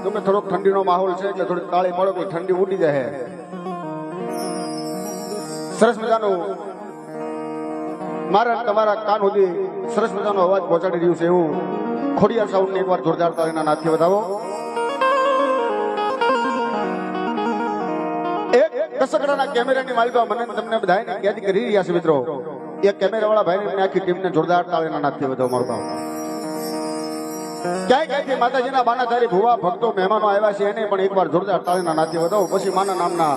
જો કે થોડોક ઠંડીનો માહોલ છે એટલે થોડી તાળી પડો કે ઠંડી ઉડી જાય. સરસ મજાનું મારા તમારા કાન સુધી સરસ મજાનો અવાજ પહોંચાડી રહ્યું છે એવું ખોડિયાર સાઉન્ડ ને એકવાર જોરદાર તાળીના નાદથી વધાવો. એક દસકડાના કેમેરાની માલિકા મને તમને બધાને યાદ કરી રહ્યા છે મિત્રો. એ કેમેરા વાળા ભાઈને આખી ટીમને જોરદાર તાળીના નાદથી વધાવો. મારું ભાવ ક્યાંય ક્યાંયથી માતાજીના બાનાધારી ભુવા ભક્તો મહેમાનો આવ્યા છે એને પણ એકવાર જોરદાર તાળીના નાદથી વધાવો. પછી માના નામના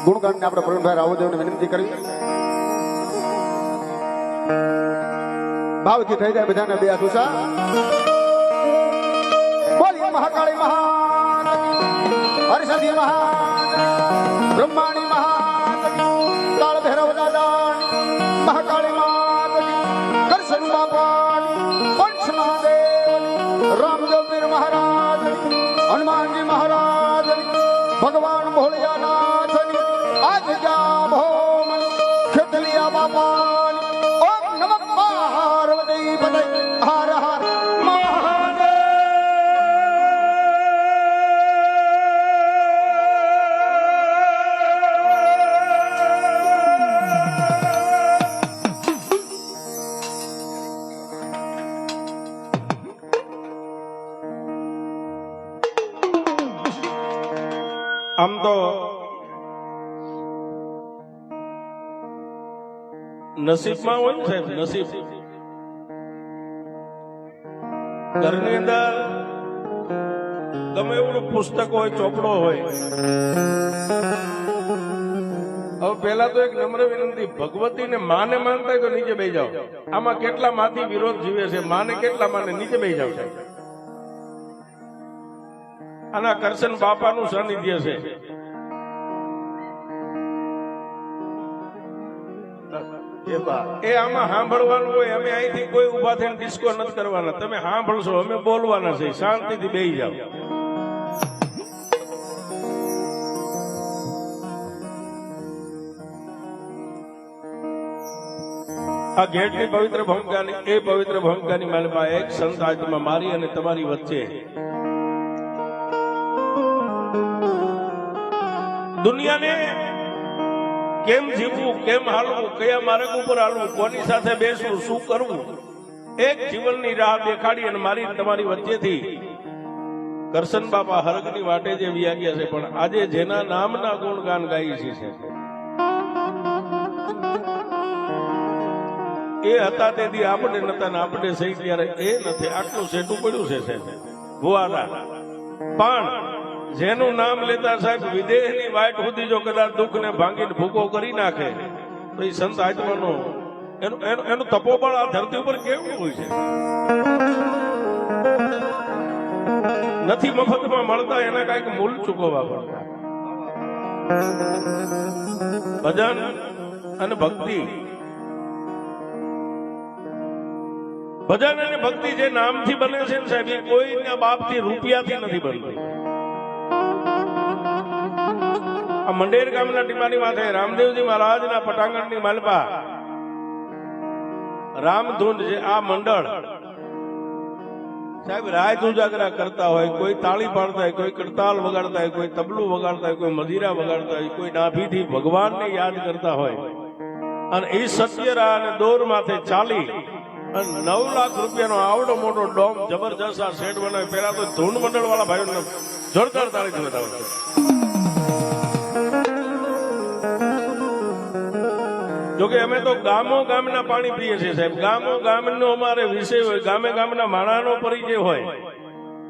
ગુણગાનને આપણે પ્રવીણભાઈ રાવદેવને વિનંતી કરી ભાવથી થઈ જાય બધાને બે હાથ ઊંચા. બોલીએ મહાકાળી મહાન, હરસિદ્ધિ મહાન, બ્રહ્માણી મહાન, કાળ ભૈરવ દાદા, મહાકાળી માત, કરશન બાપા, પંચ મહાદેવ, રામદેવ પીર મહારાજ, હનુમાનજી મહારાજ, ભગવાન ભોળિયાનાથ, આજ જા ભોમ ખેતલિયા બાપા. હર હર મહાદેવ. આમ તો નસીબમાં હોય ને સાહેબ, નસીબ ઘરની અંદર ગમે એવું પુસ્તક હોય, ચોપડો હોય. હવે પેલા તો એક નમ્ર વિનંતી, ભગવતી ને માને માનતા હોય તો નીચે બેસી જાઓ. આમાં કેટલા માંથી વિરોધ જીવે છે, માને કેટલા માને, નીચે બેસી જાવ. આના કરશન બાપાનું સાનિધ્ય છે. એ આમાં સાંભળવાનું હોય. અમે અહીંથી કોઈ ઉભા થઈને ડિસ્કો નથી કરવાના. તમે સાંભળશો, અમે બોલવાના છે. શાંતિથી બેસી જાઓ. આ ઘેટની પવિત્ર ભૂમિકાની, એ પવિત્ર ભૂમિકાની માલમાં એક સંત આત્મા મારી અને તમારી વચ્ચે દુનિયાને કેમ જીવવું, કેમ હાલવું, કયા માર્ગ ઉપર હાલવું, કોની સાથે બેસવું, શું કરવું, એક જીવનની રાહ દેખાડી અને મારી તમારી વચ્ચેથી કરશન બાપા હરગની વાટે જે વ્યાગ્યા છે. પણ આજે જેના નામના ગુણગાન ગાઈ છે એ હતા તેથી આપણે નતા ને આપણે સહી ત્યારે એ નથી. આટલું સેટું પડ્યું છે સાહેબ ભુવાના. પણ જેનું નામ લેતા સાહેબ વિદેહની વાટ સુધી જો કદાચ દુઃખ ને ભાંગીને ભૂકો કરી નાખે તો એ સંત આત્માનો એનું તપોબળ આ ધરતી ઉપર કેવું હોય છે. નથી મફતમાં મળતા, એના કઈક મૂલ ચૂકવવા પડતા. ભજન અને ભક્તિ, ભજન અને ભક્તિ જે નામથી બને છે ને સાહેબ, એ કોઈના બાપથી રૂપિયાથી નથી બનતી. આ મંડેર ગામના ટીમાની માથે રામદેવજી મહારાજના પટાંગણની માલપા રામધૂન છે. આ મંડળ સાહેબ રાત ઉજાગરા કરતા હોય, કોઈ તાળી પાડતા હોય, કોઈ કરતાલ વગાડતા હોય, કોઈ તબલું વગાડતા હોય, કોઈ મદિરા વગાડતા હોય, કોઈ નાભીથી ભગવાનને યાદ કરતા હોય. અને એ સત્યરા અને દોર માથે ચાલી અને 9 લાખ રૂપિયાનો આવડો મોટો ડોમ જબરજસ્ત આ સેટ બનાવે. પેલા તો ધૂન મંડળ વાળા ભાઈઓને જોરદાર તાળીથી વધાવે. જોકે અમે તો ગામો ગામના પાણી પીએ છીએ સાહેબ. ગામો ગામનો અમારે વિષય હોય, ગામે ગામના માણાનો પરિચય હોય.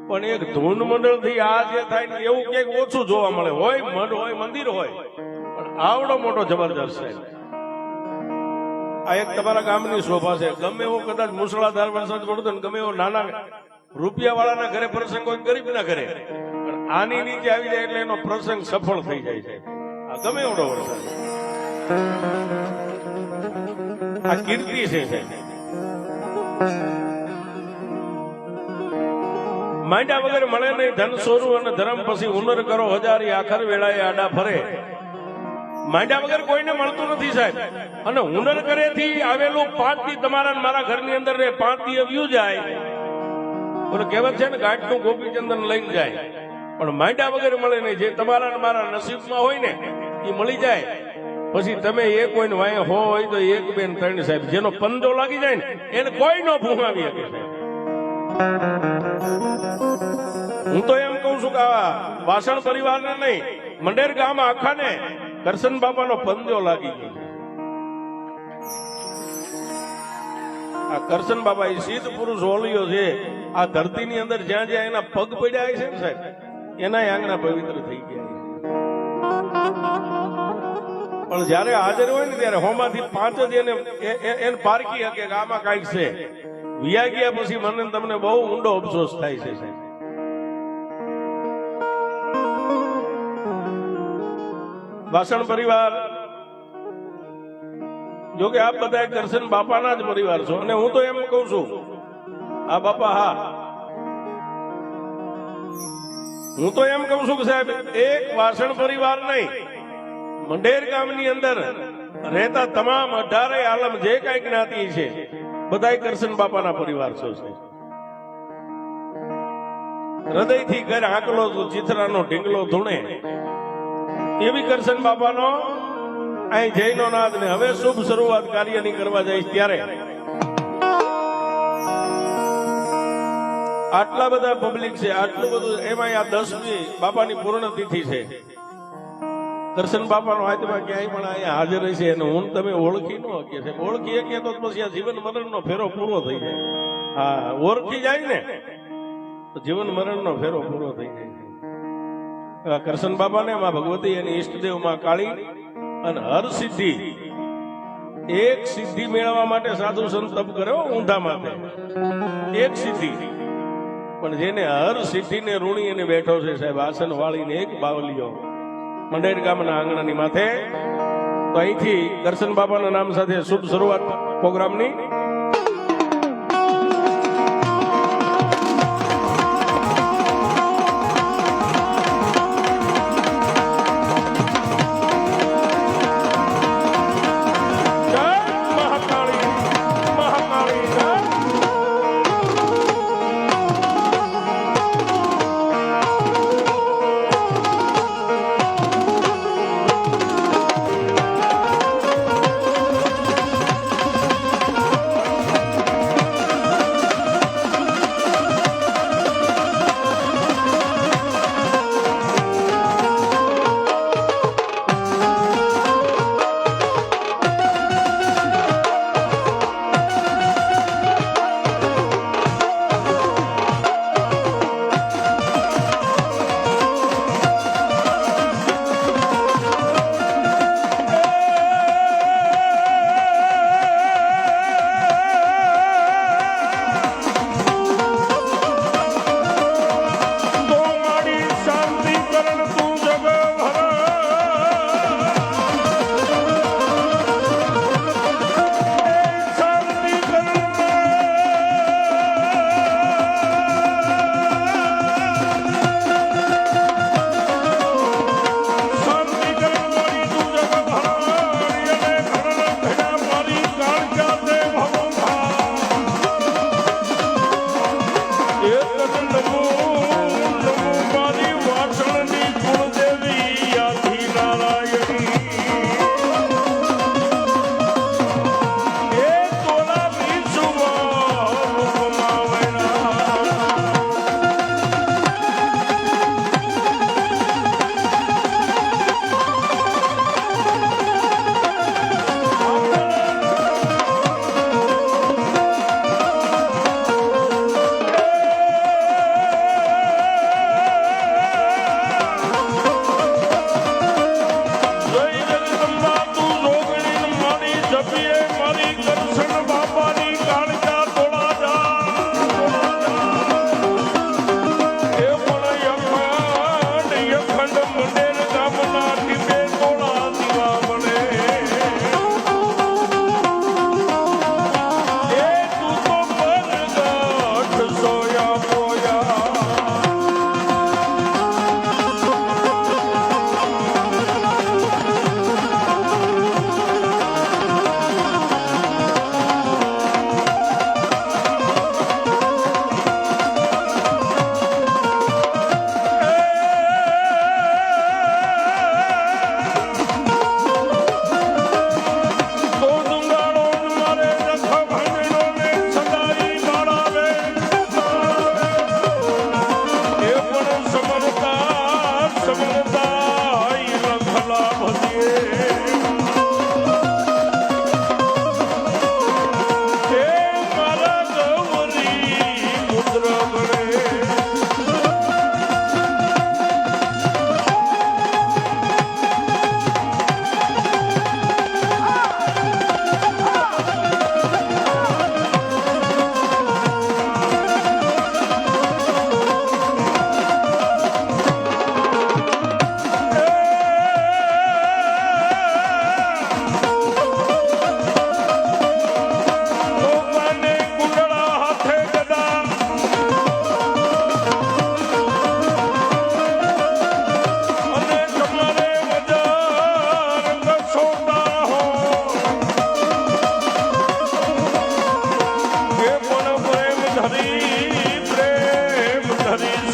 પણ એક ધૂન મંડળ થી આ જે થાય ને એવું ક્યાંક ઓછું જોવા મળે. હોય મઢ હોય, મંદિર હોય, પણ આવડો મોટો જબરજસ્ત છે. આ એક તમારા ગામની શોભા છે. ગમે એવો કદાચ મુસળાધાર વરસાદ પડતો ને ગમે એવો નાના રૂપિયા વાળાના ઘરે પ્રસંગ હોય, ગરીબ ના ઘરે, પણ આની નીચે આવી જાય એટલે એનો પ્રસંગ સફળ થઈ જાય છે. આ ગમે એવડો વરસાદ, આ કીર્તિ છે. માંડ્યા વગર મળે નહીં ધન સોરું અને ધર્મ પછી હુનર કરો હજારી આખર વેળાએ આડા ફરે. માંડ્યા વગર કોઈને મળતું નથી સાહેબ. અને હુનર કરેથી આવેલું 5 દી તમારા મારા ઘરની અંદર 5 દી આવ્યું જાય. ઓલો કહેવત છે ને, ઘાટનું ગોપીચંદન લઈને જાય. પણ માંડ્યા વગર મળે નહીં. જે તમારા ને મારા નસીબમાં હોય ને એ મળી જાય. પછી તમે એક હોય ને વાંહે હો હોય તો એક બેન ત્રણ સાહેબ, જેનો પંજો લાગી જાય ને એને કોઈ નો ભૂંગાવી શકે સાહેબ. હું તો એમ કઉ છું કે આ વાસણ પરિવારને નહીં, મંડેર ગામ આખાને કરશન બાપાનો પંજો લાગી ગયો છે. આ કરશન બાપા એ સિદ્ધ પુરુષ ઓલિયો છે. આ ધરતીની અંદર જ્યાં જ્યાં એના પગ પડ્યા છે ને સાહેબ, એના આંગણા પવિત્ર થઈ ગયા છે. પણ જયારે હાજર હોય ને ત્યારે હોમાંથી 5 જ એને પારખી શકે કે આમાં કાંઈક છે. વિયા ગયા પછી મને તમને બહુ ઊંડો અફસોસ થાય છે સાહેબ. વાસણ પરિવાર, જો કે આપ બધા કરશન બાપાના જ પરિવાર છો. અને હું તો એમ કઉ છું, આ બાપા હા, હું તો એમ કઉ છું કે સાહેબ એક વાસણ પરિવાર નહીં, મંડેર ગામની અંદર રહેતા તમામ 18 આલમ જે કઈ જ્ઞાતિ છે બધા કરશન બાપાના પરિવાર છો સાહેબ. હૃદયથી ઘર આંકલો ચિત્રાનો ઢીંગલો ધૂણે એવી કરશન બાપાનો અહીં જયનો નાદ ને હવે શુભ શરૂઆત કાર્યની કરવા જઈશ ત્યારે આટલા બધા પબ્લિક છે, આટલું બધું, એમાં આ 10મી બાપાની પૂર્ણ તિથિ છે. કરશન બાપાનો હાથમાં ક્યાંય પણ અહીંયા હાજર છે અને હું તમે ઓળખી ન શકીએ છે. ઓળખી શકીએ તો પછી આ જીવન મરણનો ફેરો પૂરો થઈ જાય. હા, ઓળખી જાય ને તો જીવન મરણનો ફેરો પૂરો થઈ જાય. કરશન બાપાને માં ભગવતી એની ઈષ્ટદેવ માં કાળી અને હર સિદ્ધિ, એક સિદ્ધિ મેળવવા માટે સાધુ સંત તપ કર્યો ઊંધા માથે, એક સિદ્ધિ. પણ જેને હર સિદ્ધિને ઋણી એને બેઠો છે સાહેબ, આસન વાળીને એક બાવલીઓ મંડેર ગામના આંગણાની માથે. તો અહીંથી કરશન બાપાના નામ સાથે શુભ શરૂઆત પ્રોગ્રામની.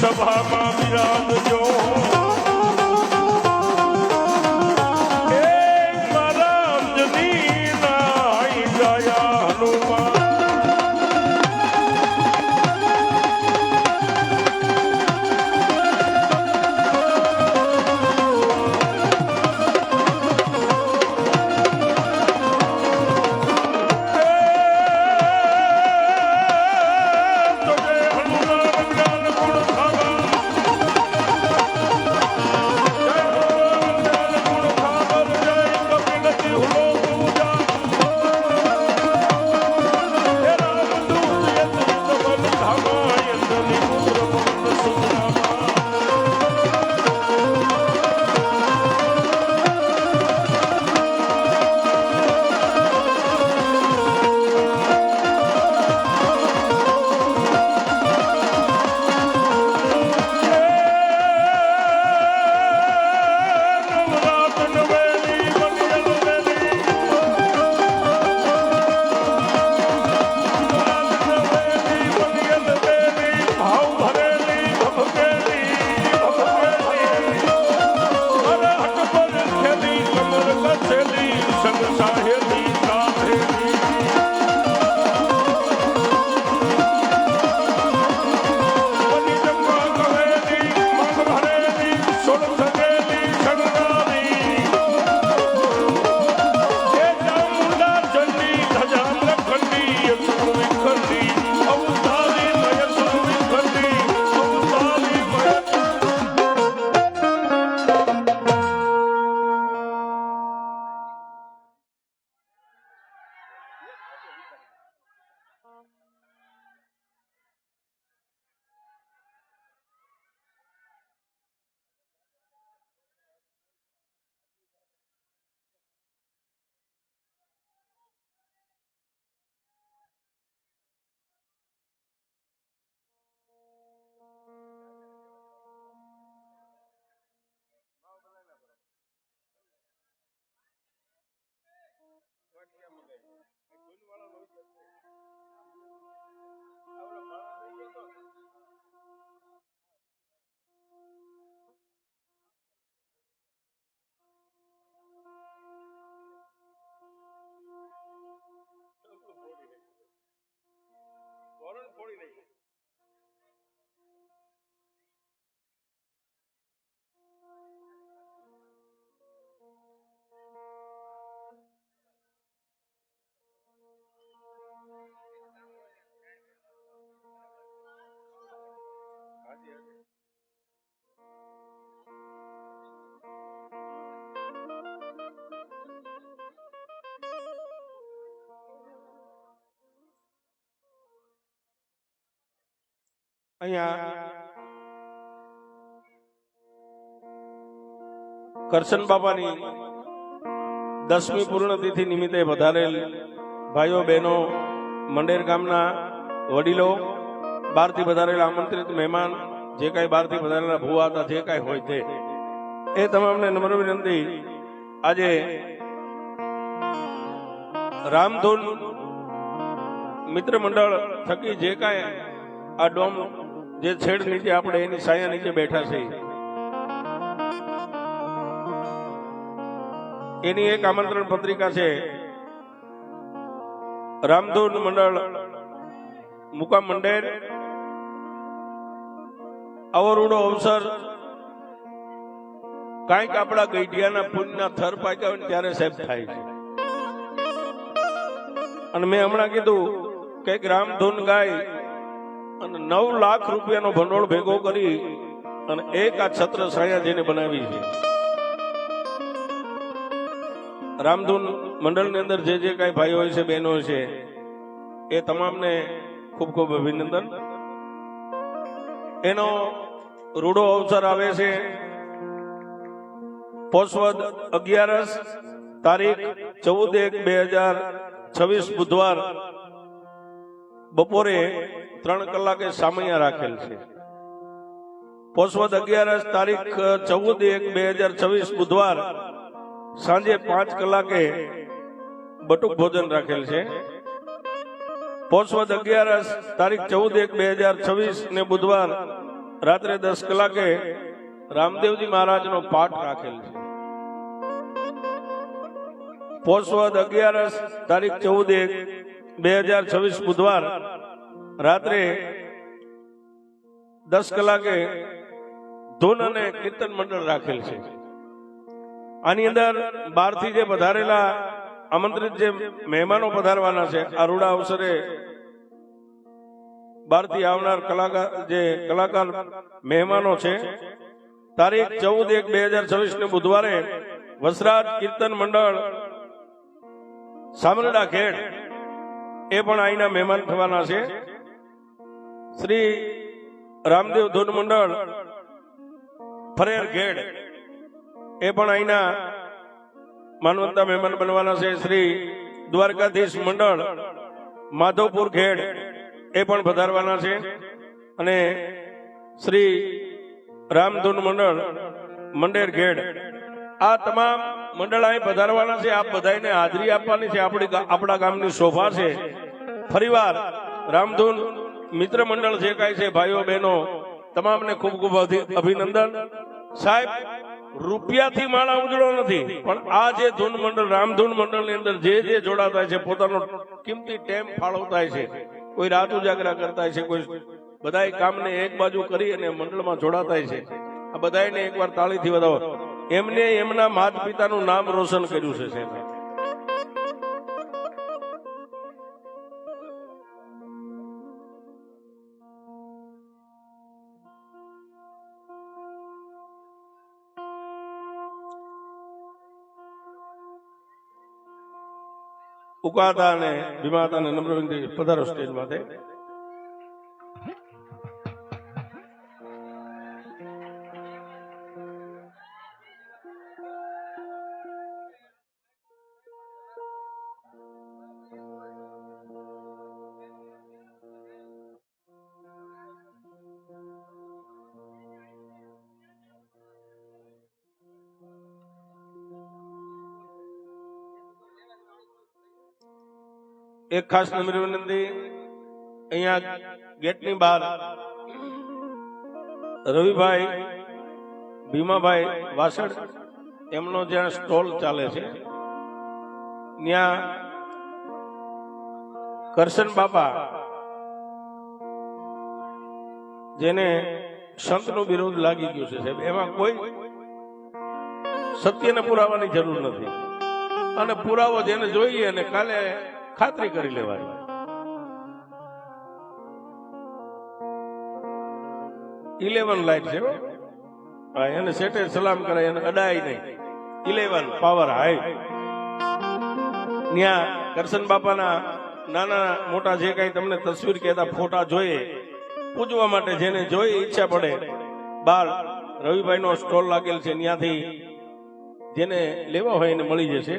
સભામાં બિરાજજો એ મારા અંજનીના આઈ ગયા હનુમાન અહીંયા કરશન બાપાની 10મી પૂર્ણતિથિ નિમિત્તે વધારેલ ભાઈઓ બહેનો, મંડેર ગામના વડીલો, બહારથી વધારેલા આમંત્રિત મહેમાન, જે કાંઈ બહારથી વધારેલા ભૂવા હતા, જે કાંઈ હોય તે એ તમામને નમ્ર વિનંતી, આજે રામધૂન મિત્ર મંડળ થકી જે કાંઈ આ ડોમ જે છેડ નીચે આપણે એની છાયા નીચે બેઠા છે એની એક આમંત્રણ પત્રિકા છે. રામધૂન મંડળ મુકામ મંડેર, આવો રૂડો અવસર કાંઈક આપણા ગઈઢિયાના પુણ્યના થર પાક્યા હોય ત્યારે સાહેબ થાય છે. અને મેં હમણાં કીધું કે એક રામધૂન ગાય અને 9 લાખ રૂપિયાનો ભંડોળ ભેગો કરી અને એક આ છત્ર છાયા જેને બનાવી છે. રામધૂન મંડળની અંદર જે જે કાંઈ ભાઈઓ હોય છે, બહેનો છે, એ તમામને ખૂબ ખૂબ અભિનંદન. એનો રૂડો અવસર આવે છે પોષવદ 11 તારીખ 14/1/2026 બુધવાર બપોરે 3 કલાકે સામૈયા રાખેલ છે. પોષવદ 11 તારીખ 14/1/2026 બુધવાર સાંજે 5 કલાકે બટુક ભોજન રાખેલ છે. પોષવદ 11 તારીખ 14/1/2026 ને બુધવાર રાત્રે 10 કલાકે રામદેવજી મહારાજનો પાઠ રાખેલ છે. પોષવદ 11 તારીખ 14/1/2026 બુધવાર રાત્રે 10 કલાકે ધૂન અને કીર્તન મંડળ રાખેલ છે. આની અંદર બહારથી જે પધારેલા આમંત્રિત જે મહેમાનો પધારવાના છે, આ રૂડા અવસરે બહારથી આવનાર કલાકાર મહેમાનો છે, તારીખ 14/1/2026 ને બુધવારે વસરાજ કીર્તન મંડળ સામરડા ખેડ એ પણ અહીંના મહેમાન થવાના છે. શ્રી રામદેવ ધૂન મંડળ ફરેર ખેડ એ પણ અહીંના માનવંતા મહેમાન બનવાના છે. શ્રી દ્વારકાધીશ મંડળ માધવપુર ખેડ એ પણ પધારવાના છે. અને શ્રી રામધૂન મંડળ મંડેર ખેડ, આ તમામ મંડળ અહીં પધારવાના છે. આપ બધાને હાજરી આપવાની છે. આપણા ગામની શોભા છે. ફરીવાર રામધૂન મિત્ર મંડળ જે કાંઈ છે, ભાઈઓ બહેનો તમામને ખૂબ ખૂબ અભિનંદન. સાહેબ, રૂપિયાથી માળા ઉજળો નથી, પણ આ જે ધૂન મંડળ રામધૂન મંડળની અંદર જે જોડાતા છે, પોતાનો કિંમતી ટેમ ફાળવતા છે, કોઈ રાત ઉજાગરા કરતા છે, કોઈ બધાય કામને એક બાજુ કરી અને મંડળમાં જોડાતા છે. આ બધાને એકવાર તાળીથી વધાવો. એમને એમના માતા પિતાનું નામ રોશન કર્યું છે સાહેબ. ઉકાતા અને ભીમાતા અને નમ્ર વિનંતી, પધારો સ્ટેજ માટે. એક ખાસ નમ્ર વિનંતી, અહીંયા ગેટની બહાર રવિભાઈ ભીમાભાઈ વાસણ એમનો જ્યાં સ્ટોલ ચાલે છે, ત્યાં કરશન બાપા, જેને સંતનું બિરુદ લાગી ગયું છે સાહેબ, એમાં કોઈ સત્યને પુરાવાની જરૂર નથી. અને પુરાવો જેને જોઈએ અને કાલે ખાતરી કરી લેવાની. ઇલેવન લાઈટ છે, એને સેટે સલામ કરે, એને અડાય નહીં. 11 પાવર હાઈ. ત્યાં કરશન બાપાના નાના મોટા જે કઈ તમને તસવીર કહેતા ફોટા જોઈએ, પૂજવા માટે જેને જોઈ ઈચ્છા પડે, બાર રવિભાઈ નો સ્ટોલ લાગેલ છે, ત્યાંથી જેને લેવા હોય એને મળી જશે.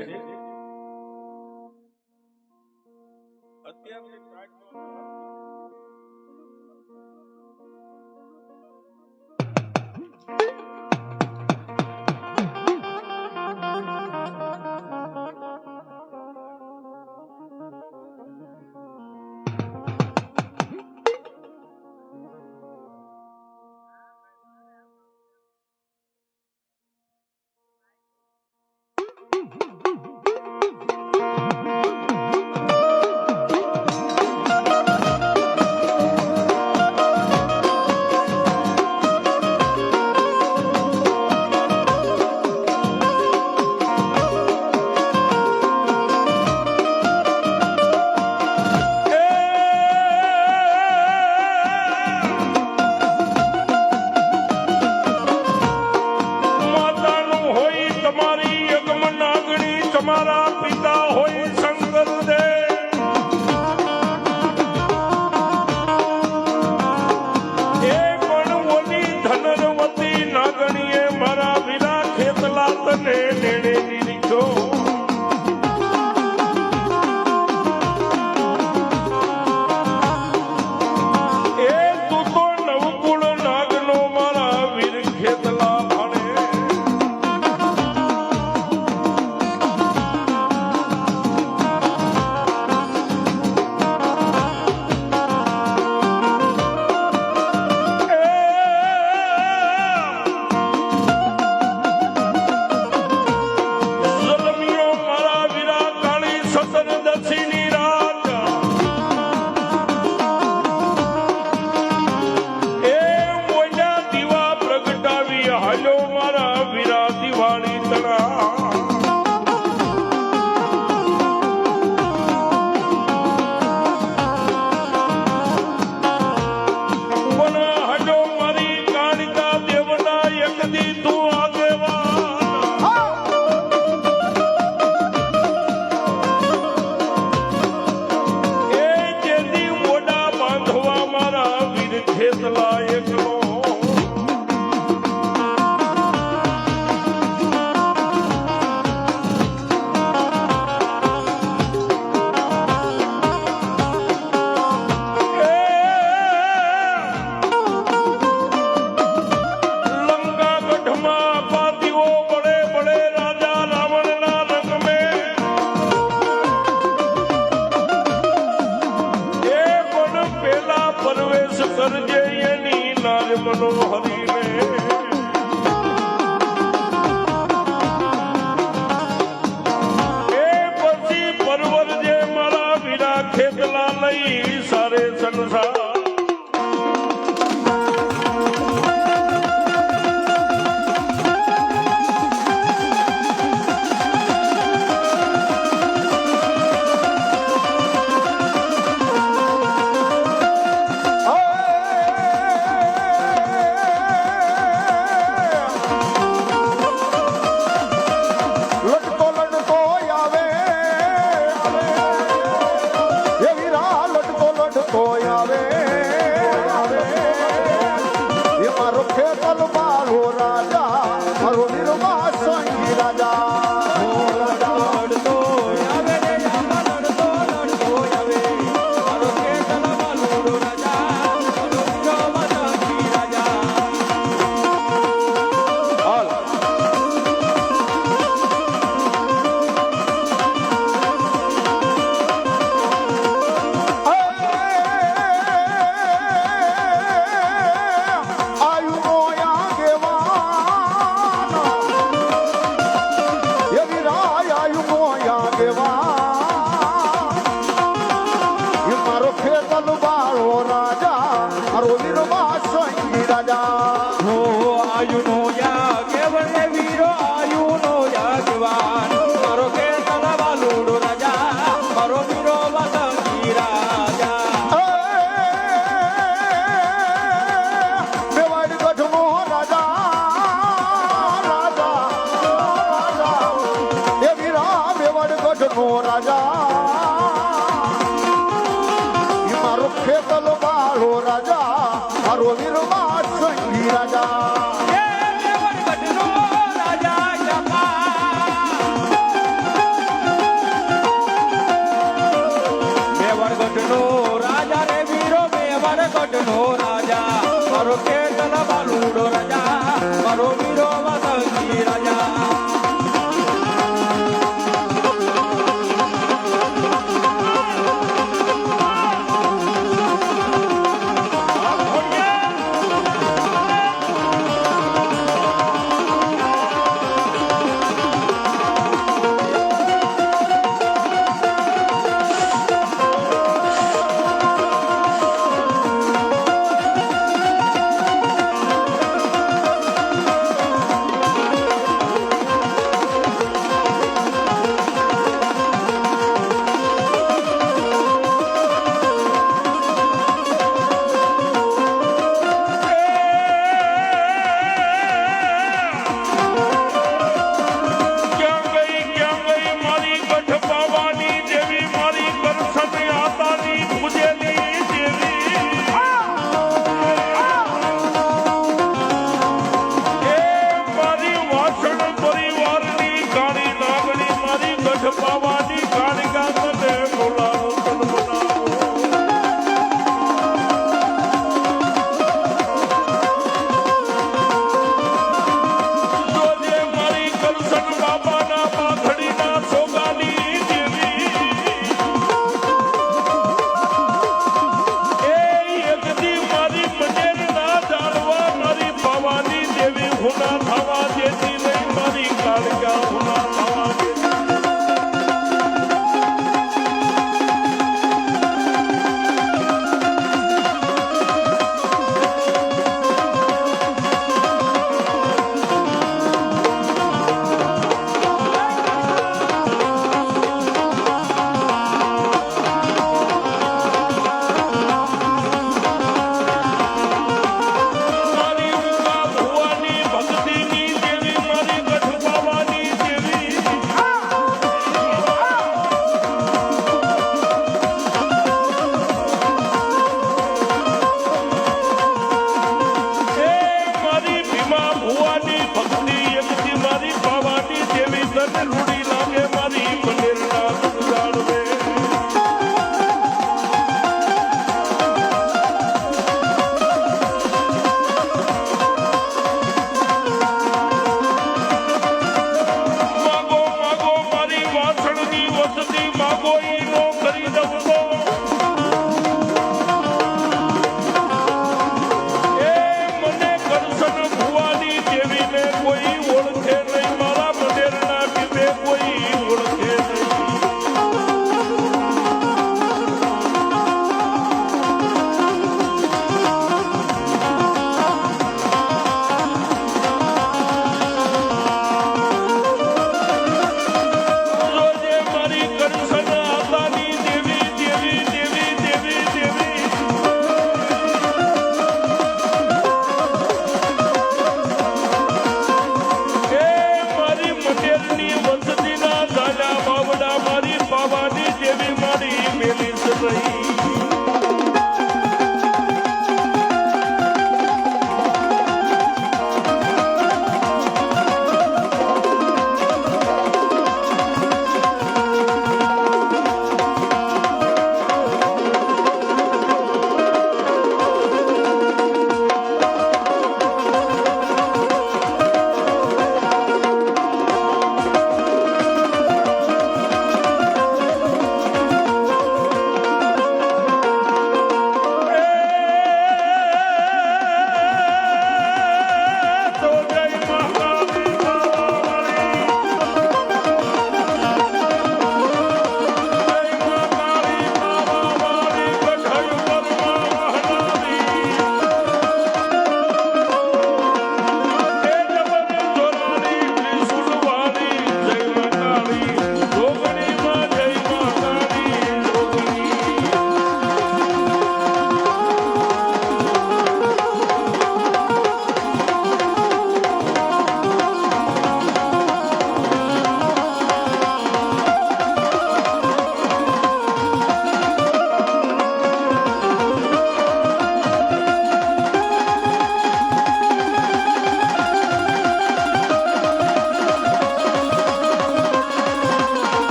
વાળી તણા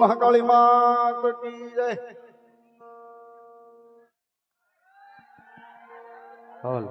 મહાકાળી માત કી જય. હાલ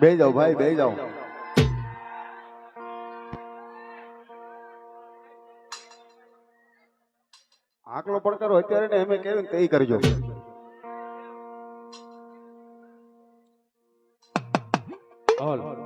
બે જાઓ ભાઈ, બે જાઓ. આકલો પડકારો અત્યારે ને એમે કેવું તે કરજો. હાલ હાલ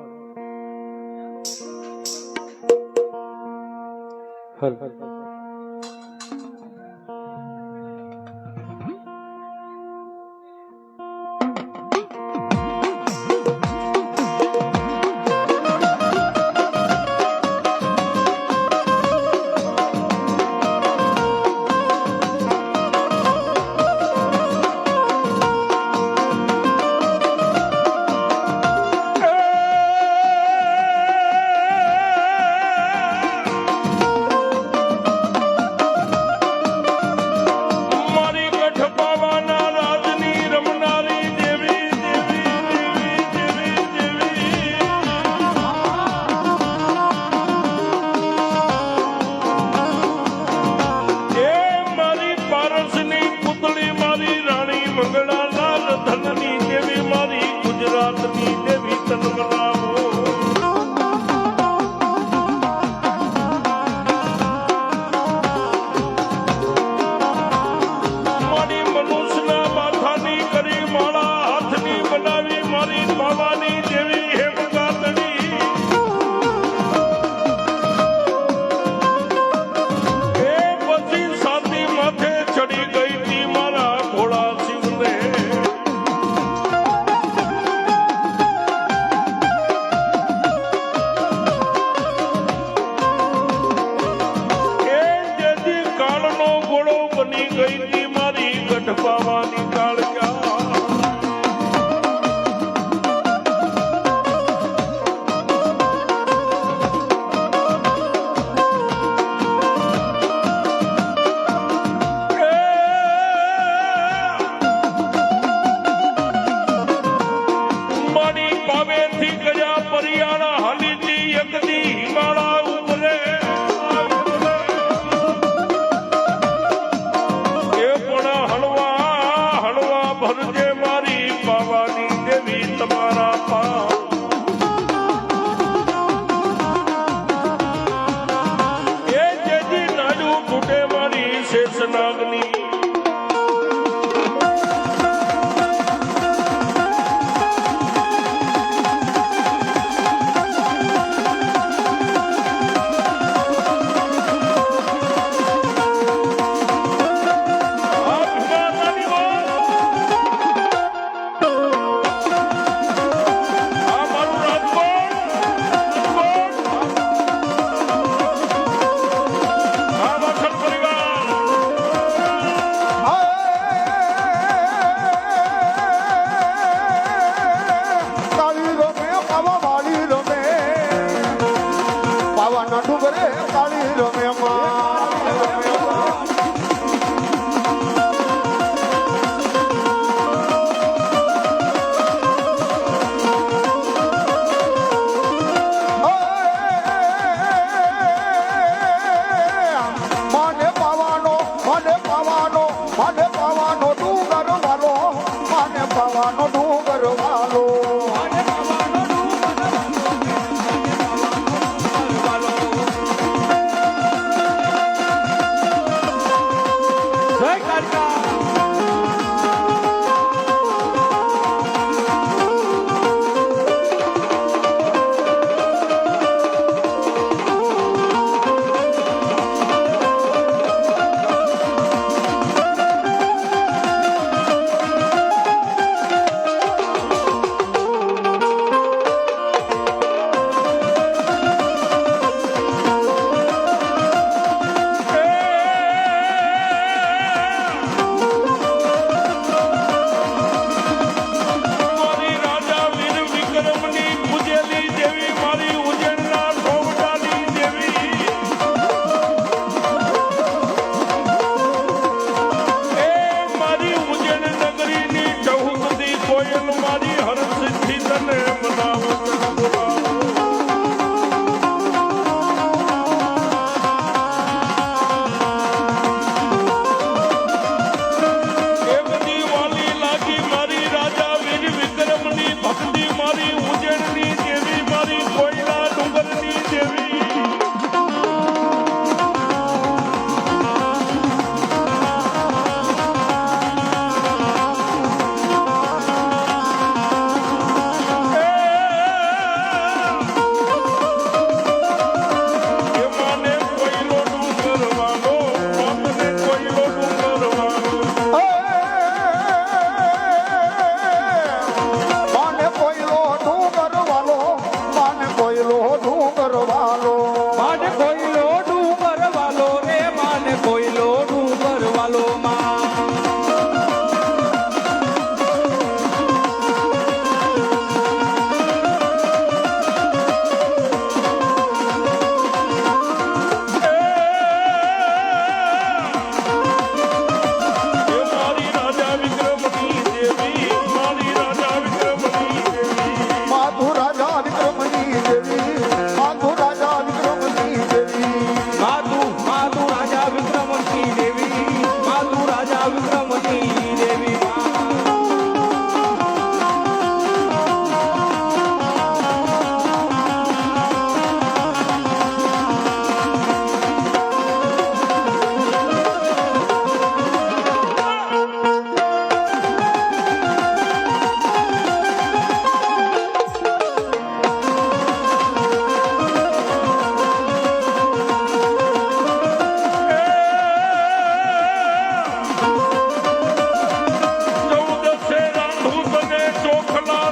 પાવાની દેવી હેમગાતડી એ પછી સાતી માથે ચડી ગઈ હતી મારા ભોળા શિવને એ જેથી કાળનો ઘોડો બની ગઈ હતી મારી ગઢપાવાની કાળજા મારી પાવેથી ગયા પરિયાણા હાલીથી એકદી હિમાળા ઉપરે એ પણ હળવા ભરજે મારી પાવાની દેવી તમારા પા એ જેથી નાડું તૂટે મારી શેષનાગની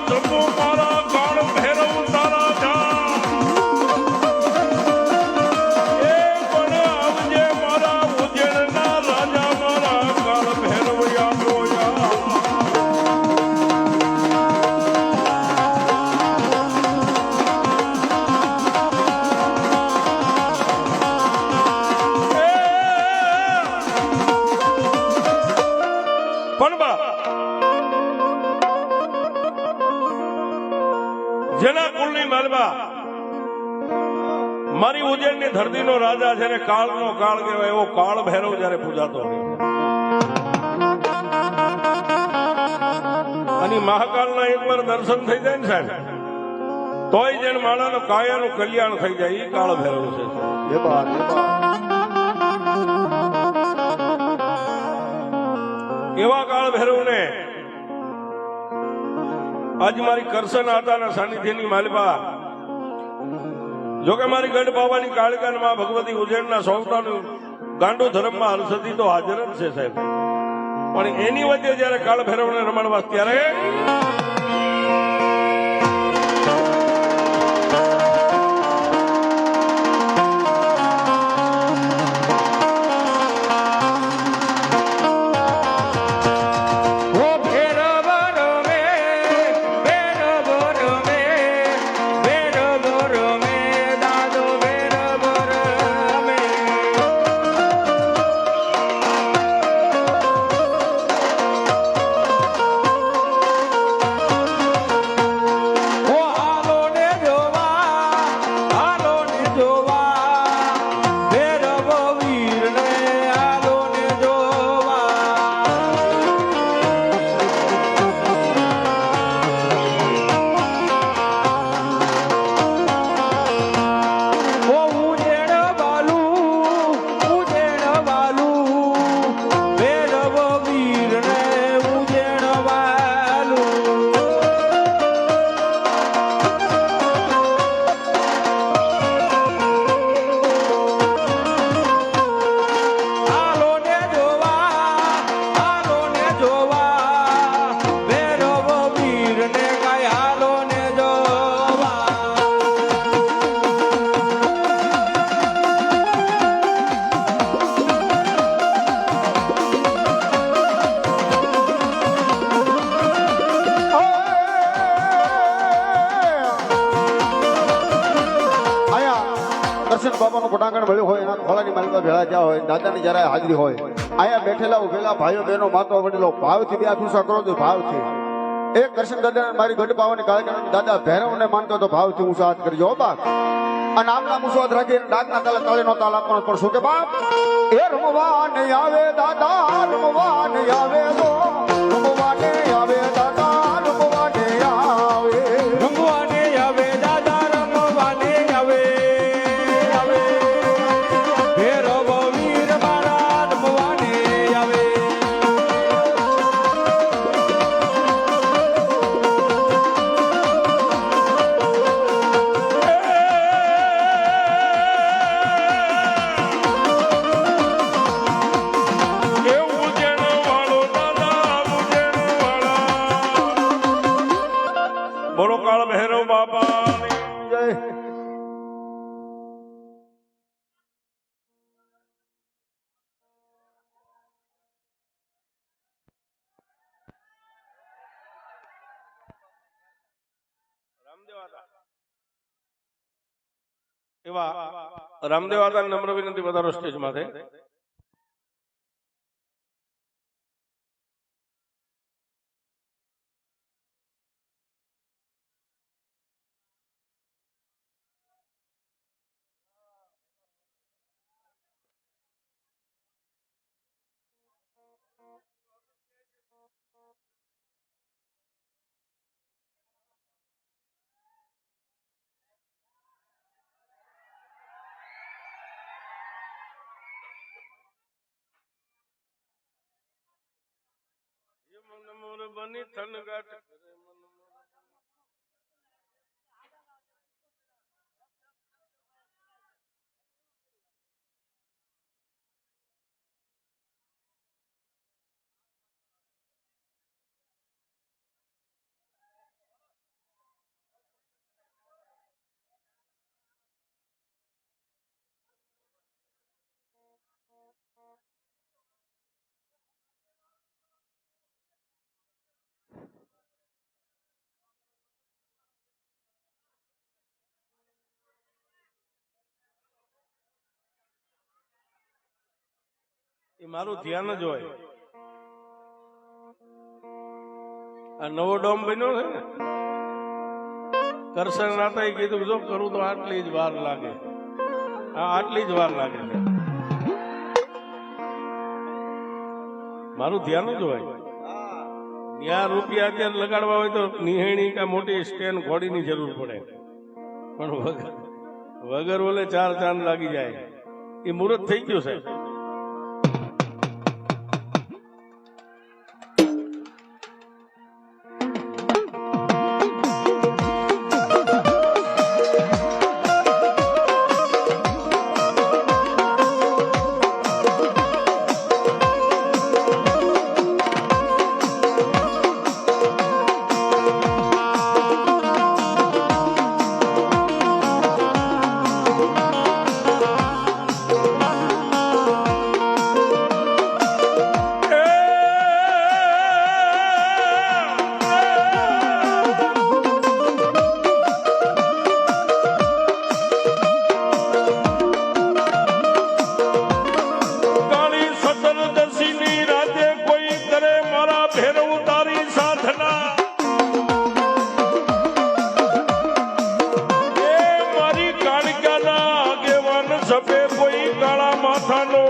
જપો મારા કાળ ભૈરવ તારા જા એ પણ આવજે મારા ઉજ્જૈનના રાજા મારા કાળ ભૈરવ યાદોયા જેના કુળની માલવા મારી ઉજ્જૈનની ધરતીનો રાજા છે ને કાળનો કાળ કહેવાય એવો કાળ ભૈરવ જ્યારે પૂજાતો હોય અને મહાકાળના એકવાર દર્શન થઈ જાય ને સાહેબ તોય જેને માણાનો કાયાનું કલ્યાણ થઈ જાય એ કાળ ભૈરવ છે એવા કાળ ભૈરવને આજ મારી કરશન આતાના સાનિધ્યની માલિકા જોકે મારી ગઢ બાવાની કાળિકા માં ભગવતી ઉજ્જૈનના સૌતાનું ગાંડો ધર્મમાં હર્ષદી તો હાજર જ છે સાહેબ પણ એની વચ્ચે જયારે કાળ ભૈરવને રમાડવા ત્યારે બાબાનું પટાંગણ મળ્યું હોય એના ખોળાની માલિકા ભેળા જ્યાં હોય દાદાની જયારે હાજરી હોય અહીંયા બેઠેલા ઉભેલા ભાઈઓ બહેનો માતો વડીલો ભાવથી બે આઠુસા કરો છો ભાવથી એક કરશન દાદા મારી ગઢ પાવાની કાળકા દાદા ભૈરવને માનતો તો ભાવથી હું સાથ કરજો બાપ અને આમના મુસવાદ રાખીને ડાકના તાલે તાળીનો તાલ આપવાનો પણ શું કે બાપ એ રમવા નહીં આવે દાદા રમવા નહીં આવે તો રમવા નહીં આવે દાદા રમવા નહીં આવે રમવા નહીં આવે દાદા રમવા નહીં આવે ભૈરવ વીર મારા રમવા નહીં આવે બોલો કાળ ભૈરવ બાપા જય એવા રામદેવ આતા નમ્ર વિનંતી વધારો સ્ટેજ માથે મોર બની થનગાટ કરે મન એ મારું ધ્યાન જ હોય. આ નવો ડોમ બન્યો છે ને, કરશન નાતા કીધું જો કરું તો આટલી જ વાર લાગે. હા, આટલી જ વાર લાગે છે. મારું ધ્યાન જ હોય. ત્યાં રૂપિયા અત્યારે લગાડવા હોય તો નિહેણી કે મોટી સ્ટેન્ડ ઘોડીની જરૂર પડે, પણ વગર ઓલે 4 ચાંદ લાગી જાય. એ મુહૂર્ત થઈ ગયું સાહેબ.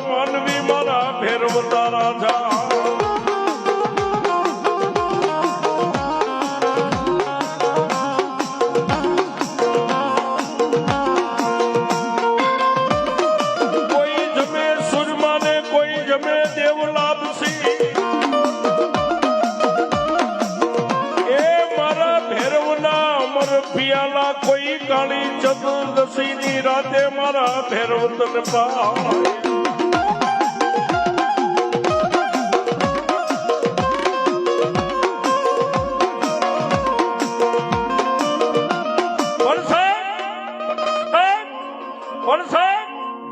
માનવી મારા ભેરવતા રાજા. કોઈ જમે સુરમા ને કોઈ જમે દેવલાભસી. એ મારા ભેરવના અમર પિયાલા કોઈ કાળી ચતુર્દશી ની રાતે મારા ભેરવતન પાય.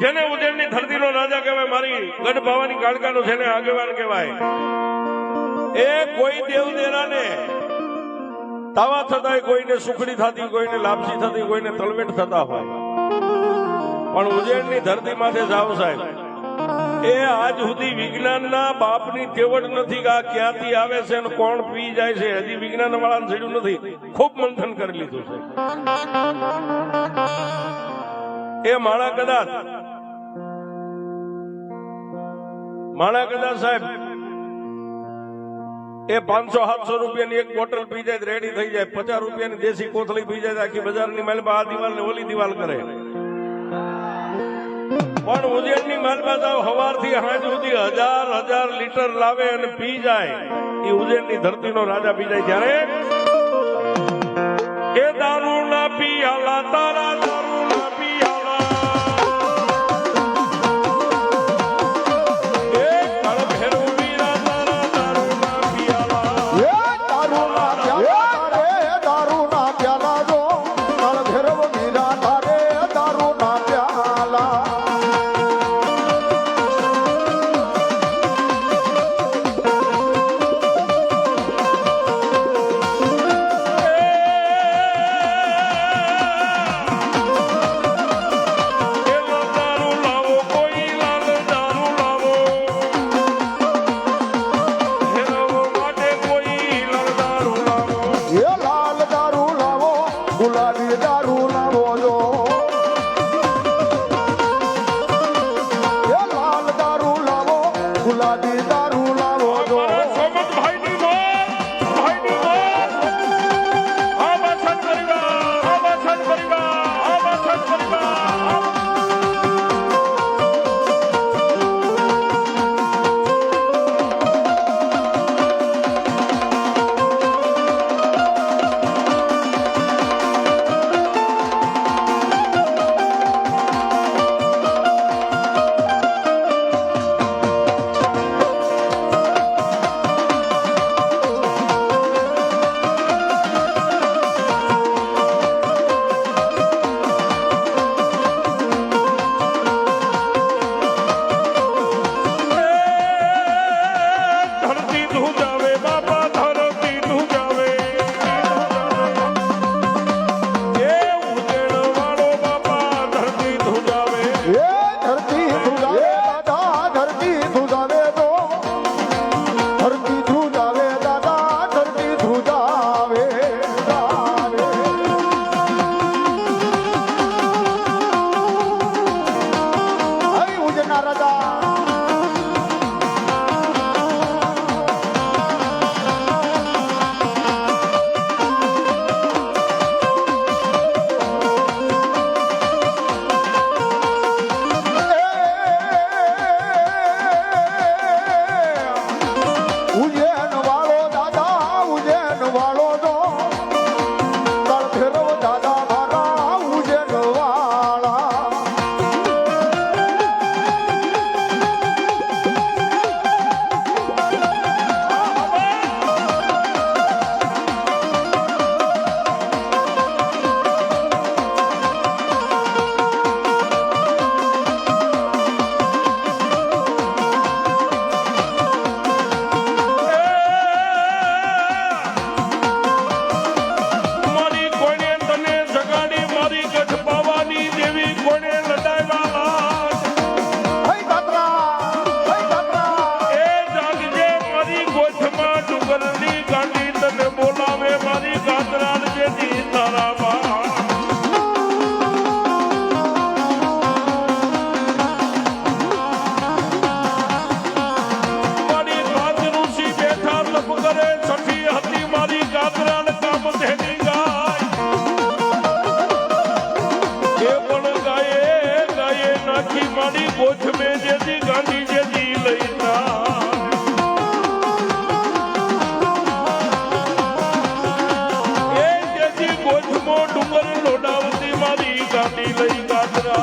જેને ઉજ્જૈનની ધરતીનો રાજા કહેવાય, મારી ગઢ ભાવાની કાળકાનો જેને આગેવાન કહેવાય, એ કોઈ દેવદેરાને તાવા થતા, કોઈને સુખડી થતી, કોઈને લાપસી થતી, કોઈને તલવેટ થતા હોય, પણ ઉજ્જૈનની ધરતી માથે જાવ સાહેબ, એ આજ સુધી વિજ્ઞાનના બાપની તેવડ નથી કે આ ક્યાંથી આવે છે અને કોણ પી જાય છે. હજી વિજ્ઞાન વાળાને છેડ્યું નથી, ખૂબ મંથન કરી લીધું છે. એ માણા કદાચ સાહેબ એ 500-700 રૂપિયાની એક બોટલ પી જાય રેડી થઈ જાય. 50 રૂપિયાની દેશી કોથળી પી જાય, આખી બજારની માલમાં આ દિવાલ ને ઓલી દિવાલ કરે. પણ ઉજ્જૈનની માલમાં જાવ, સવારથી સાંજ સુધી 1000 લીટર લાવે અને પી જાય. એ ઉજ્જૈનની ધરતીનો રાજા પી જાય. ત્યારે એ દારૂ ના પિયાલા તારા, દારૂ ના પિયાલા. જેથી તારા માં મારી ગાત ઋષિ બેઠા તપ કરે છઠી હતી મારી ગાત્રાન કામ ધેની ગાય એ પણ ગાયે નાખી મારી ગોઠ મેં જેથી ગાંધી જેથી લઈતા એ જેથી ગોઠમાં ડુંગર લોડાવતી મારી ગાંધી લઈ ગાત્રા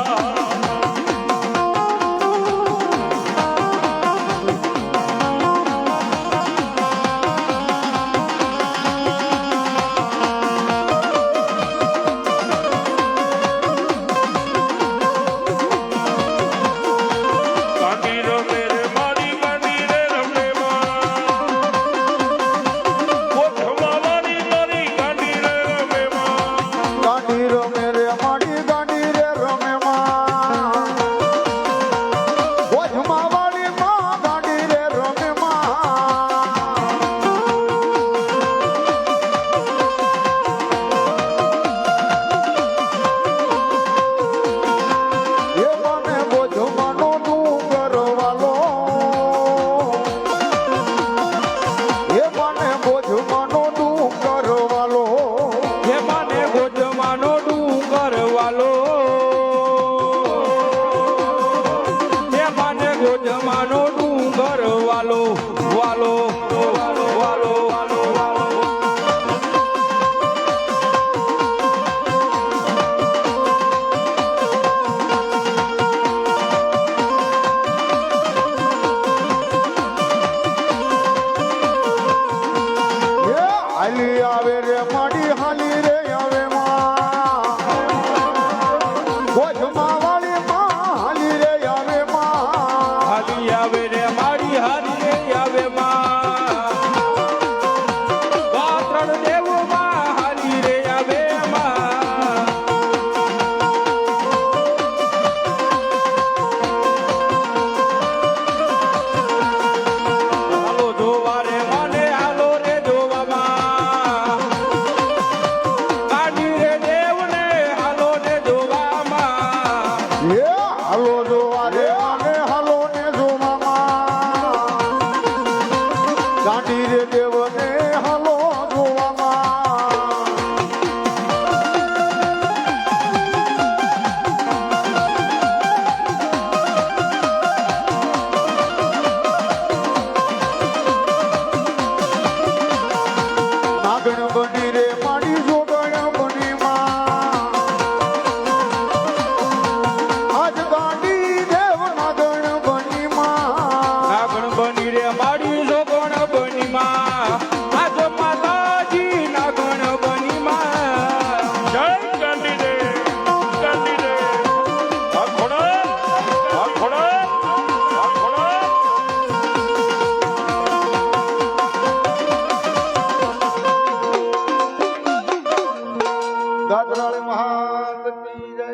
ગાંધી રમે રે મારી ગાંધી રે રમે માં ગોઠમાં મારી મારી ગાંધી રે રમે માં ગાંડી રમે રે માડી ગાંડી રે રમે માં ગોધમાં વાળી માં ગાંડી રે રમે માં એ મને ગોધમાંનો ડુંગર વાલો એ મને ગોધમાંનો ડુંગર વાલો હે મને ગોધમાનો ડુંગર વાલો હે મને ગોધમાનો ડુંગર વાલો વાલો વાલો વાલો વાલો એ હાલી આવે રે માડી હાલી રે આવે માં ગોધમાં વાળી માં હાલી રે આવે માં હાલી આવે રે મારી હારી રે આવે માં ગાત્રણ દેવ માં હાલી રે આવે માં હાલો જોવા રે મને હાલો રે જોવામાં ગાંધી રે દેવ ને હાલો ને જોવામાં એ હાલો જોવા રે અને હાલો ને જોવામાં ગાંડી રે દેવને હાલો જોવામાં નાગણ બની રે માડી જોગણ બની માં આજ ગાંડી દેવ નાગણ બની માં નાગણ બની રે મારી જોગણ બની માં આજ માતાજી નાગણ બની માં જય ગાંધી રે આ ઘોડા આ ઘોડા આ ઘોડા ગાજરાળી મહાદેવની જય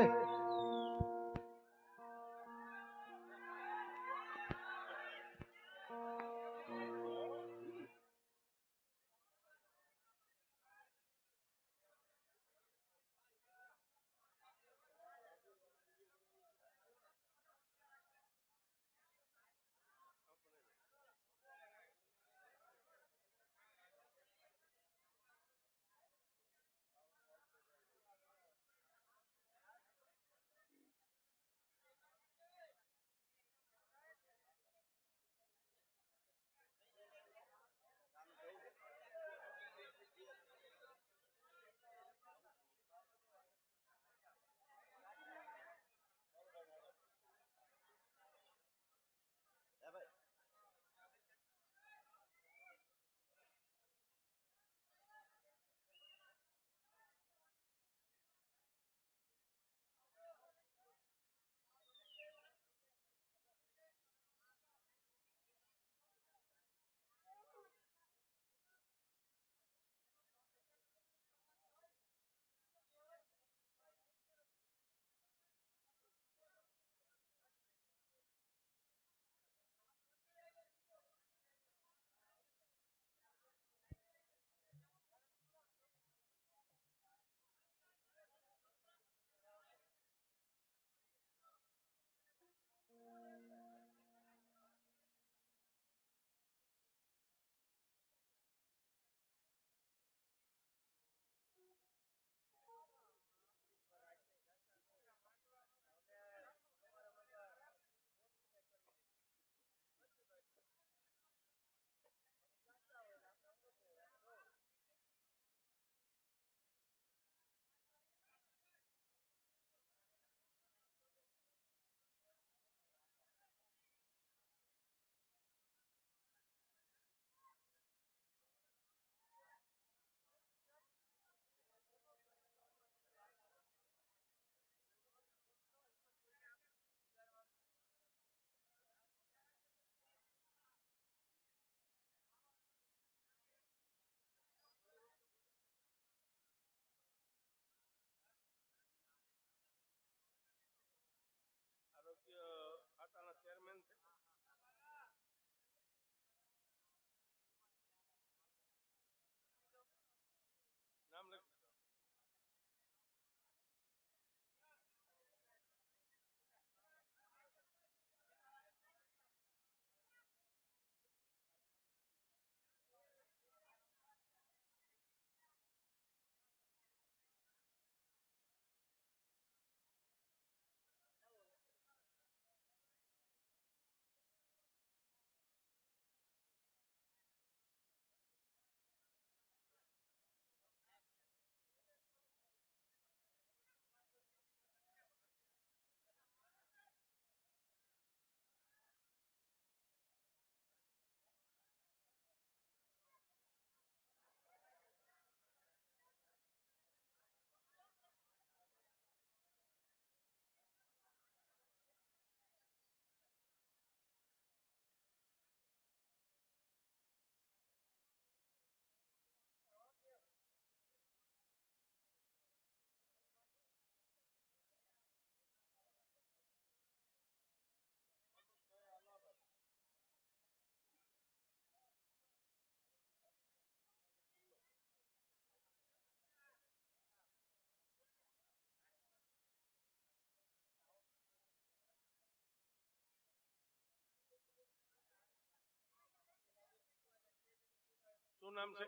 નામ છે?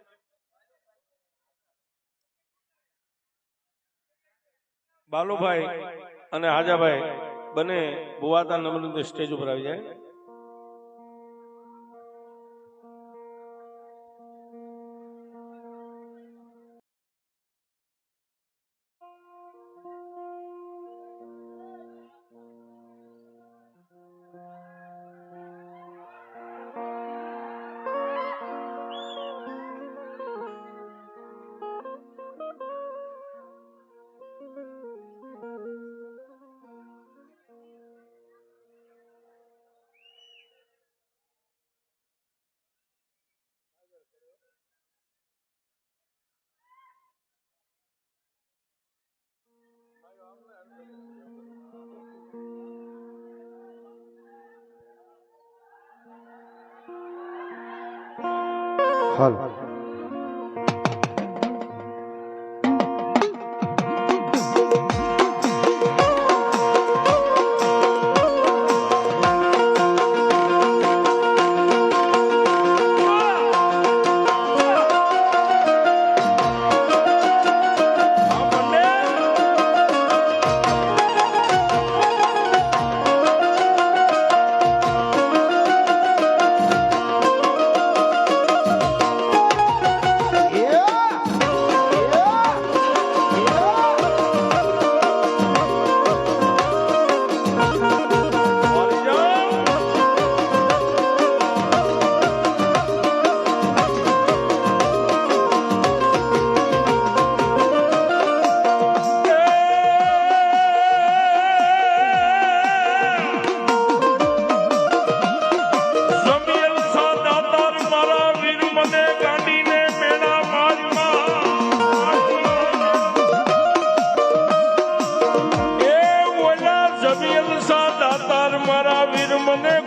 બાલુભાઈ અને હાજાભાઈ બંને બુવાતા નમ્ર સ્ટેજ ઉપર આવી જાય. હાલ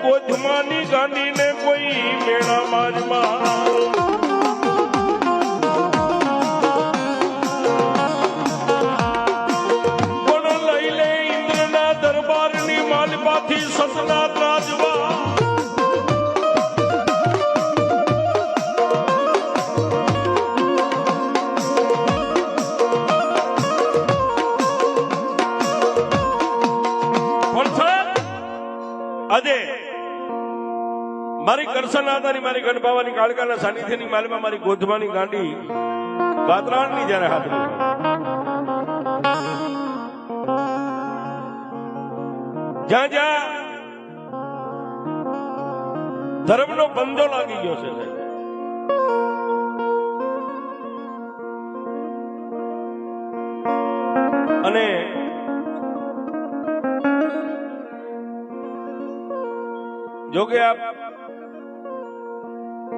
ગોધમાની ગાંડીને કોઈ મેળા મારમાં પણ લઈ લે ઇન્દ્રના દરબારની માલપાથી સસના ત્રાજવા આજે મારી કરસનાદાની મારી ગણભાવાની કાળકાના સાનિધ્યની માલમાં મારી ગોધમાની ગાંડી ગાત્રાણની જયારે હાજરી જ્યાં જ્યાં ધર્મનો બંધો લાગી ગયો છે અને જો કે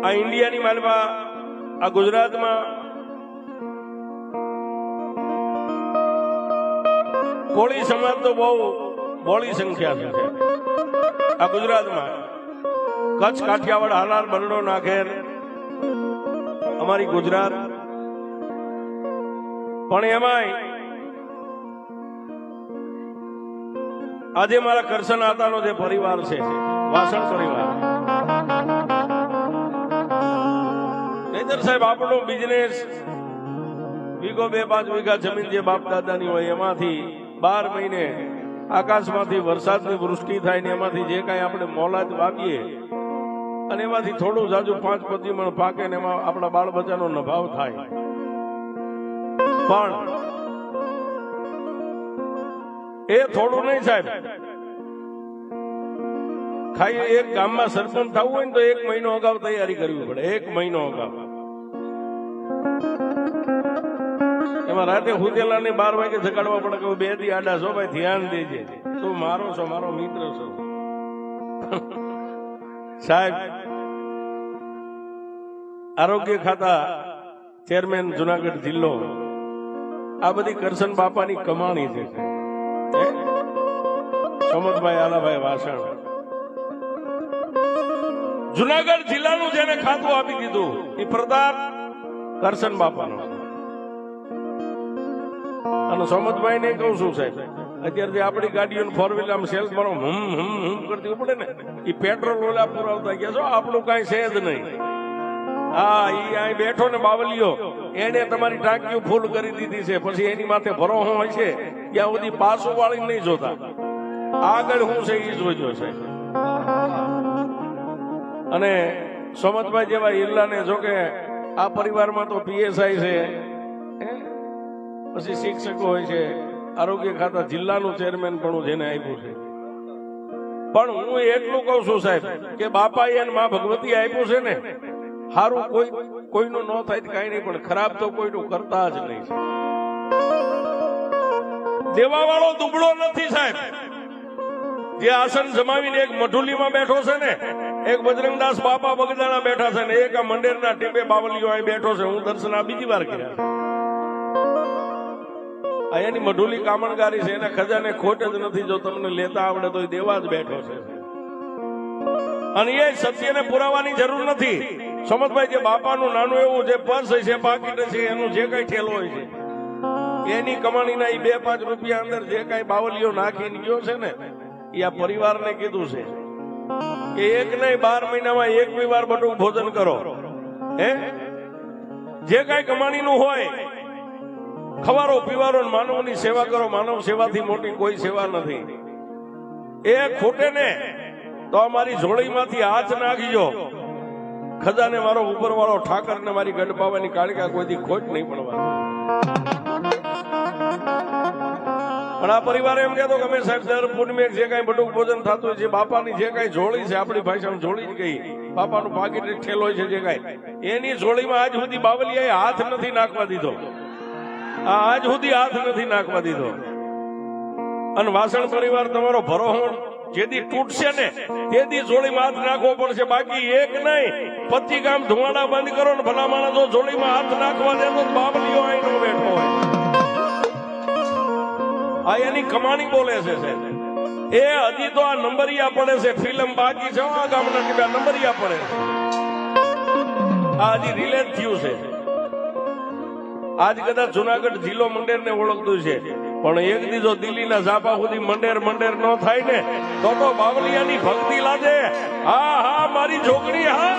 આ ઇન્ડિયાની માલમાં આ ગુજરાતમાં કોળી સમાજ તો બહુ બોળી સંખ્યા છે આ ગુજરાતમાં. કચ્છ કાઠિયાવાડ હાલાર બરડો નાખેર અમારી ગુજરાત પણ એમાંય આજે મારા કરશન આતાનો જે પરિવાર છે વાસણ પરિવાર નહીતર સાહેબ આપણો બિઝનેસ વીઘો 2-5 વીઘા જમીન જે બાપ દાદાની હોય એમાંથી 12 મહિને આકાશમાંથી વરસાદની વૃષ્ટિ થાય ને એમાંથી જે કાંઈ આપણે મોલાદ વાવીએ અને એમાંથી થોડું જાજુ 5 પ્રતિમણ પાકે ને એમાં આપણા બાળ બચ્ચાનો નભાવ થાય. પણ એ થોડું નહીં સાહેબ. ખાલી એક ગામમાં સરપંચ થવું હોય ને તો 1 મહિનો અગાઉ તૈયારી કરવી પડે. 1 મહિનો અગાઉ. એમાં રાતે હુદેલાને 12 વાગે જગાડવા પડે કે 2 દી આડા છો ભાઈ, ધ્યાન દેજે, તું મારો છો, મારો મિત્ર છો. સાહેબ આરોગ્ય ખાતા ચેરમેન જુનાગઢ જિલ્લો, આ બધી કરશન બાપાની કમાણી છે. સોમતભાઈ આલાભાઈ વાસણ જુનાગઢ જિલ્લાનું જેને ખાતું આપી દીધું એ પ્રતાપ કરશન બાપાનો. અને સોમતભાઈ ને કહું છું સાહેબ, અત્યારે આપણી ગાડીઓ 4 વ્હીલર સેલ્સ મારો હમ કરતી પડે ને, એ પેટ્રોલ ઓલા પુરાવતા ગયા છો, આપણું કઈ છે જ નહીં. હા ઈ અહીં બેઠો ને બાવલીયો એને તમારી ટાંકીઓ ફૂલ કરી દીધી છે, પછી એની માથે ભરો હું હોય છે ત્યાં સુધી પાછું વાળી નહીં જોતા, આગળ હું છે એ જોજો છે. અને સોમતભાઈ જેવા હિલ્લાને જો કે આ પરિવારમાં તો પીએસઆઈ છે, પછી શિક્ષકો હોય છે, આરોગ્ય ખાતા જિલ્લાનું ચેરમેન પણ જેને આપ્યું છે. પણ હું એટલું કઉ છું સાહેબ કે બાપા એને માં ભગવતી આપ્યું છે ને, સારું કોઈનું ન થાય કઈ નહીં, પણ ખરાબ તો કોઈનું કરતા જ નહીં. દેવા વાળો દુબળો નથી સાહેબ. જે આસન જમાવીને એક મઢુલીમાં બેઠો છે ને, એક બજરંગદાસ બાપા બગદાણા બેઠા છે ને, એક આ મંડેરના ટેબે બાવલીઓ અહીં બેઠો છે. હું દર્શન આ બીજી વાર કર્યા. અહીંયાની મઢુલી કામણગારી છે, એના ખજાને ખોટ જ નથી. જો તમને લેતા આવડે તો દેવા જ બેઠો છે. અને એ સત્યને પુરાવાની જરૂર નથી. સમજભાઈ જે બાપાનું નાનું એવું જે પર્સ હોય છે, પાકીટ છે, એનું જે કઈ ઠેલો હોય છે, એની કમાણીના એ 2-5 રૂપિયા અંદર જે કઈ બાવલીઓ નાખીને ગયો છે ને, એ આ પરિવારને કીધું છે કે એક નહીં 12 મહિનામાં એક બી વાર બટુક ભોજન કરો. જે કઈ કમાણીનું હોય ખવારો પીવારો, માનવની સેવા કરો. માનવ સેવાથી મોટી કોઈ સેવા નથી. એ ખોટે ને તો અમારી જોડીમાંથી હાથ નાખીજો. ખજાને મારો ઉપરવાળો ઠાકર ને મારી ગઢ પાવાની કાળિકા કોઈથી ખોટ નહીં પડવાની. પણ આ પરિવાર એમ કહેતો કે અમે સાહેબ દર પૂર્ણિમે જે કઈ બટુક ભોજન થતું હોય છે, બાપાની જે કઈ જોડી છે, આપણી ભાષામાં જોડી જ ગઈ, બાપાનું પાકીટ ઠેલો હોય છે જે કઈ, એની જોડીમાં આજ સુધી બાવલીયાએ હાથ નથી નાખવા દીધો. આજ સુધી હાથ નથી નાખવા દીધો. અને વાસણ પરિવાર તમારો ભરોહણ જેથી તૂટશે ને તેથી જોડીમાં હાથ નાખવો પડશે. બાકી એક નહીં 25 ગામ ધુમાડા બંધ કરો ને ભલા માણસ જો જોડીમાં હાથ નાખવા દે તો બાવલીઓ આઈનો બેઠો હોય. આ એની કમાણી બોલે છે. એ હજી તો આ નંબરિયા પડે છે. ફિલ્મ બાકી છે આ ગામના કે નંબરિયા પડે છે. આ હજી રિલેટ થયું છે. આજ કદાચ જુનાગઢ જિલ્લો મંડેર ને ઓળખતું છે, પણ એક દી જો દિલ્હીના ઝાપા સુધી મંડેર ન થાય ને તો બાવલિયાની ભક્તિ લાગે. હા હા મારી છોકરી હા.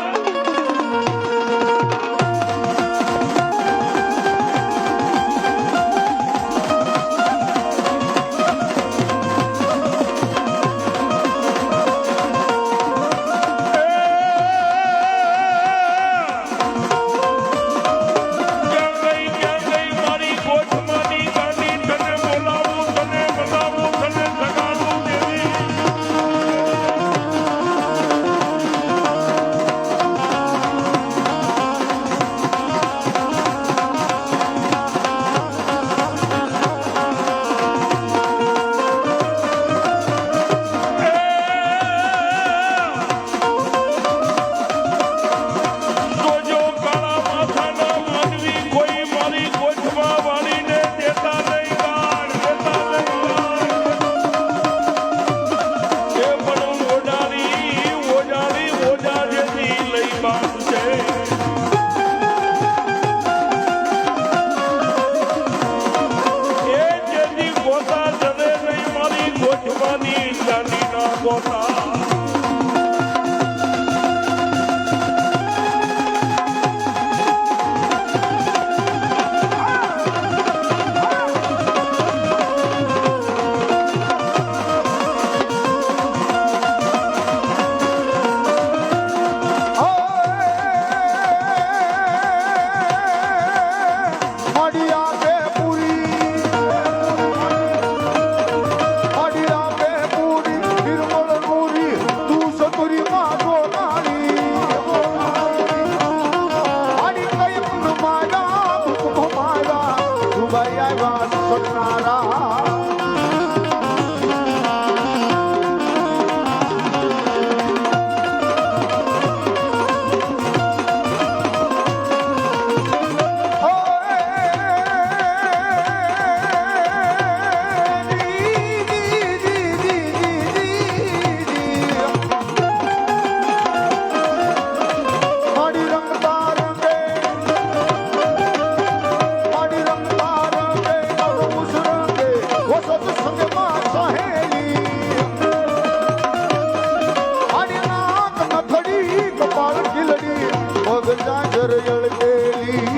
ગજા ઘર અળગેલી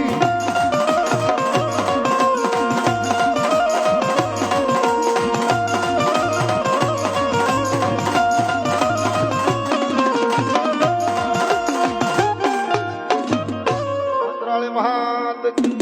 મહાત